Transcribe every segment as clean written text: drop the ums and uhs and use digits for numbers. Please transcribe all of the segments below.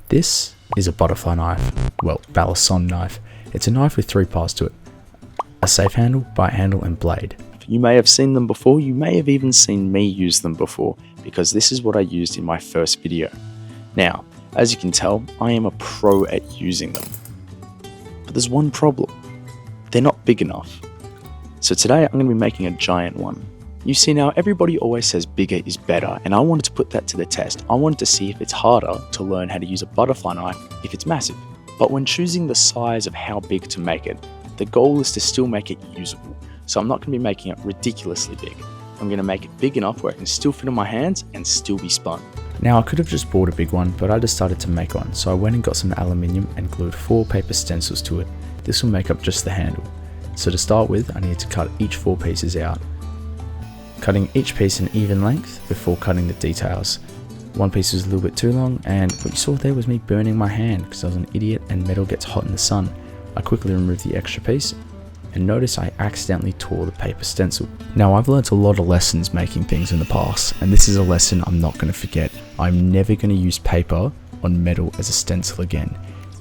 This is a butterfly knife, well, Balisong knife. It's a knife with 3 parts to it: a safe handle, bite handle and blade. You may have seen them before, you may have even seen me use them before, because this is what I used in my first video. Now, as you can tell, I am a pro at using them. But there's one problem: they're not big enough. So today I'm going to be making a giant one. You see, now everybody always says bigger is better, and I wanted to put that to the test. I wanted to see if it's harder to learn how to use a butterfly knife if it's massive. But when choosing the size of how big to make it, the goal is to still make it usable. So I'm not going to be making it ridiculously big. I'm going to make it big enough where it can still fit in my hands and still be spun. Now I could have just bought a big one, but I decided to make one, so I went and got some aluminium and glued 4 paper stencils to it. This will make up just the handle. So to start with, I need to cut each 4 pieces out, cutting each piece an even length before cutting the details. One piece was a little bit too long, and what you saw there was me burning my hand because I was an idiot and metal gets hot in the sun. I quickly removed the extra piece, and notice I accidentally tore the paper stencil. Now I've learnt a lot of lessons making things in the past, and this is a lesson I'm not going to forget. I'm never going to use paper on metal as a stencil again.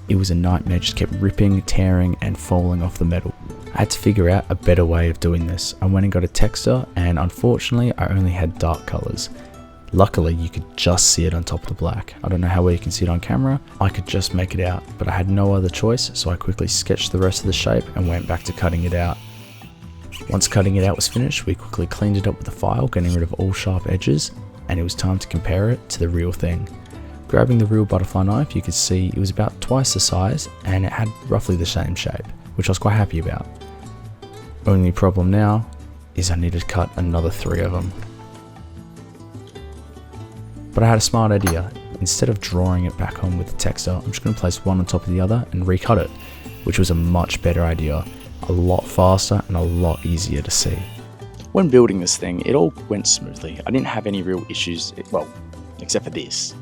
It was a nightmare, just kept ripping, tearing and falling off the metal. I had to figure out a better way of doing this. I went and got a texter, and unfortunately I only had dark colours. Luckily you could just see it on top of the black. I don't know how well you can see it on camera. I could just make it out, but I had no other choice, so I quickly sketched the rest of the shape and went back to cutting it out. Once cutting it out was finished, we quickly cleaned it up with a file, getting rid of all sharp edges, and it was time to compare it to the real thing. Grabbing the real butterfly knife, you could see it was about twice the size and it had roughly the same shape, which I was quite happy about. Only problem now is I needed to cut another 3 of them. But I had a smart idea. Instead of drawing it back on with the texter, I'm just going to place one on top of the other and recut it, which was a much better idea, a lot faster and a lot easier to see. When building this thing, it all went smoothly. I didn't have any real issues, well, except for this.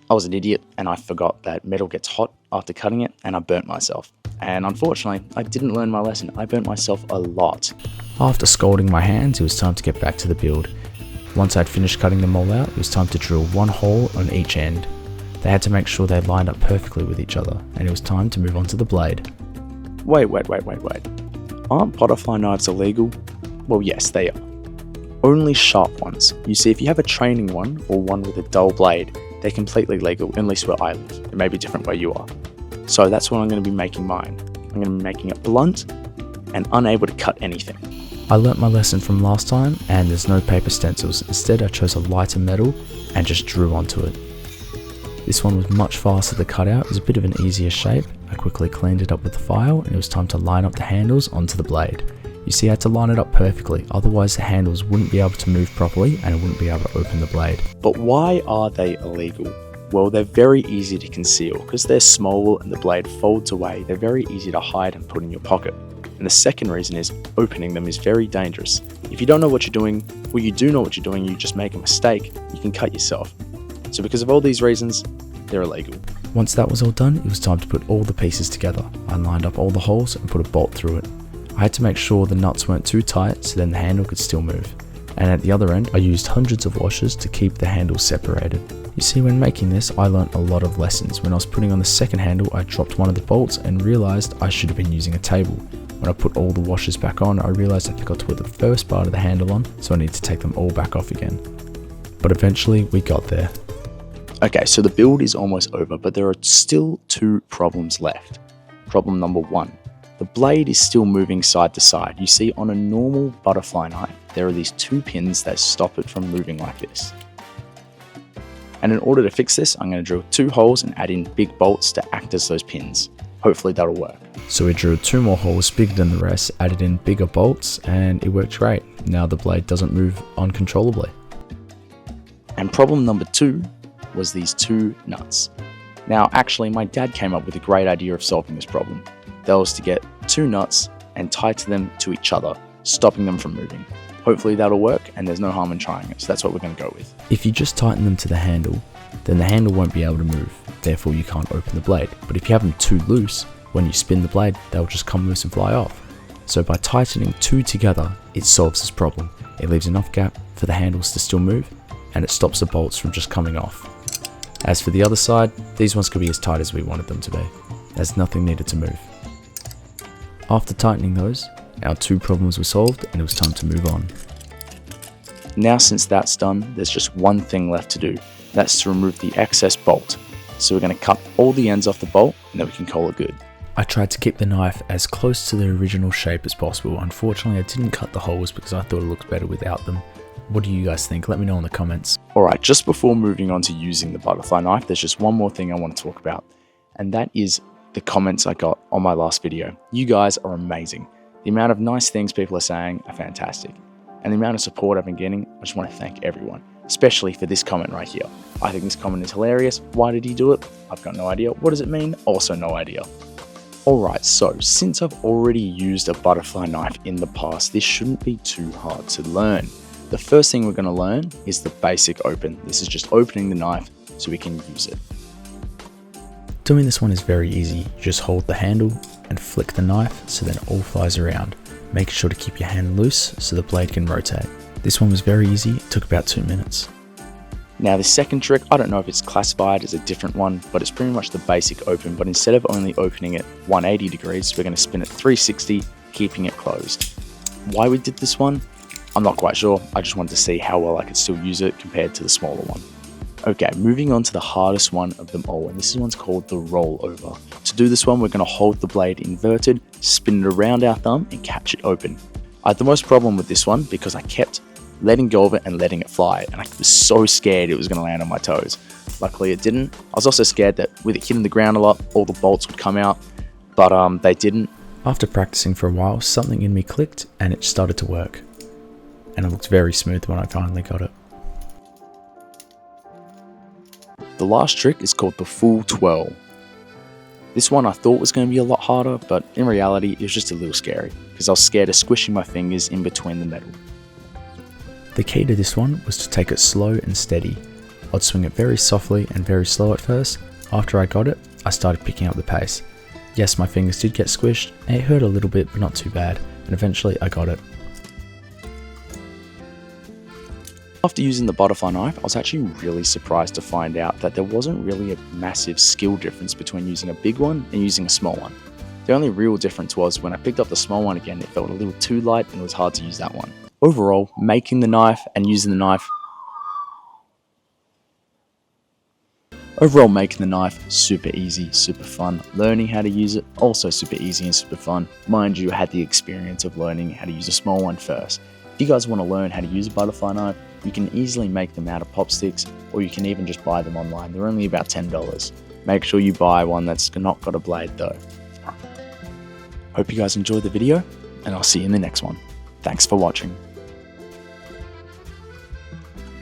I was an idiot and I forgot that metal gets hot after cutting it, and I burnt myself. And unfortunately, I didn't learn my lesson. I burnt myself a lot. After scalding my hands, it was time to get back to the build. Once I'd finished cutting them all out, it was time to drill 1 hole on each end. They had to make sure they lined up perfectly with each other, and it was time to move on to the blade. Wait. Aren't butterfly knives illegal? Well, yes, they are. Only sharp ones. You see, if you have a training one or one with a dull blade, they're completely legal, at least where I live. It may be different where you are. So that's what I'm going to be making mine. I'm going to be making it blunt and unable to cut anything. I learnt my lesson from last time, and there's no paper stencils. Instead I chose a lighter metal and just drew onto it. This one was much faster to cut out. It was a bit of an easier shape. I quickly cleaned it up with the file, and it was time to line up the handles onto the blade. You see, I had to line it up perfectly, otherwise the handles wouldn't be able to move properly and it wouldn't be able to open the blade. But why are they illegal? Well, they're very easy to conceal. Because they're small and the blade folds away, they're very easy to hide and put in your pocket. And the second reason is opening them is very dangerous. If you don't know what you're doing, or you do know what you're doing, you just make a mistake, you can cut yourself. So because of all these reasons, they're illegal. Once that was all done, it was time to put all the pieces together. I lined up all the holes and put a bolt through it. I had to make sure the nuts weren't too tight so then the handle could still move. And at the other end, I used hundreds of washers to keep the handles separated. You see, when making this, I learnt a lot of lessons. When I was putting on the second handle, I dropped one of the bolts and realised I should have been using a table. When I put all the washers back on, I realised I forgot to put the first part of the handle on, so I needed to take them all back off again. But eventually, we got there. Okay, so the build is almost over, but there are still 2 problems left. Problem number 1. The blade is still moving side to side. You see, on a normal butterfly knife, there are these 2 pins that stop it from moving like this. And in order to fix this, I'm going to drill 2 holes and add in big bolts to act as those pins. Hopefully that'll work. So we drilled 2 more holes bigger than the rest, added in bigger bolts, and it worked great. Now the blade doesn't move uncontrollably. And problem number 2 was these 2 nuts. Now, actually, my dad came up with a great idea of solving this problem. That was to get 2 nuts and tie them to each other, stopping them from moving. Hopefully that'll work, and there's no harm in trying it, so that's what we're going to go with. If you just tighten them to the handle, then the handle won't be able to move, therefore you can't open the blade. But if you have them too loose, when you spin the blade, they'll just come loose and fly off. So by tightening two together, it solves this problem. It leaves enough gap for the handles to still move, and it stops the bolts from just coming off. As for the other side, these ones could be as tight as we wanted them to be, as nothing needed to move. After tightening those, our two problems were solved and it was time to move on. Now since that's done, there's just one thing left to do. That's to remove the excess bolt. So we're going to cut all the ends off the bolt and then we can call it good. I tried to keep the knife as close to the original shape as possible. Unfortunately, I didn't cut the holes because I thought it looked better without them. What do you guys think? Let me know in the comments. Alright, just before moving on to using the butterfly knife, there's just one more thing I want to talk about. And that is the comments I got on my last video. You guys are amazing. The amount of nice things people are saying are fantastic. And the amount of support I've been getting, I just want to thank everyone. Especially for this comment right here. I think this comment is hilarious. Why did he do it? I've got no idea. What does it mean? Also no idea. Alright, so since I've already used a butterfly knife in the past, this shouldn't be too hard to learn. The first thing we're going to learn is the basic open. This is just opening the knife so we can use it. Doing this one is very easy. You just hold the handle and flick the knife so then it all flies around. Make sure to keep your hand loose so the blade can rotate. This one was very easy, it took about 2 minutes. Now the second trick, I don't know if it's classified as a different one, but it's pretty much the basic open, but instead of only opening it 180 degrees, we're going to spin it 360, keeping it closed. Why we did this one? I'm not quite sure, I just wanted to see how well I could still use it compared to the smaller one. Okay, moving on to the hardest one of them all, and this one's called the rollover. To do this one, we're going to hold the blade inverted, spin it around our thumb, and catch it open. I had the most problem with this one because I kept letting go of it and letting it fly, and I was so scared it was going to land on my toes. Luckily it didn't. I was also scared that with it hitting the ground a lot, all the bolts would come out, but they didn't. After practicing for a while, something in me clicked and it started to work. And it looked very smooth when I finally got it. The last trick is called the full twirl. This one I thought was going to be a lot harder, but in reality it was just a little scary, because I was scared of squishing my fingers in between the metal. The key to this one was to take it slow and steady. I'd swing it very softly and very slow at first. After I got it, I started picking up the pace. Yes, my fingers did get squished, and it hurt a little bit, but not too bad, and eventually I got it. After using the butterfly knife, I was actually really surprised to find out that there wasn't really a massive skill difference between using a big one and using a small one. The only real difference was when I picked up the small one again, it felt a little too light and it was hard to use that one. Overall, making the knife and using the knife, super easy, super fun. Learning how to use it, also super easy and super fun. Mind you, I had the experience of learning how to use a small one first. If you guys want to learn how to use a butterfly knife, you can easily make them out of pop sticks, or you can even just buy them online. They're only about $10. Make sure you buy one that's not got a blade though. Hope you guys enjoyed the video, and I'll see you in the next one. Thanks for watching.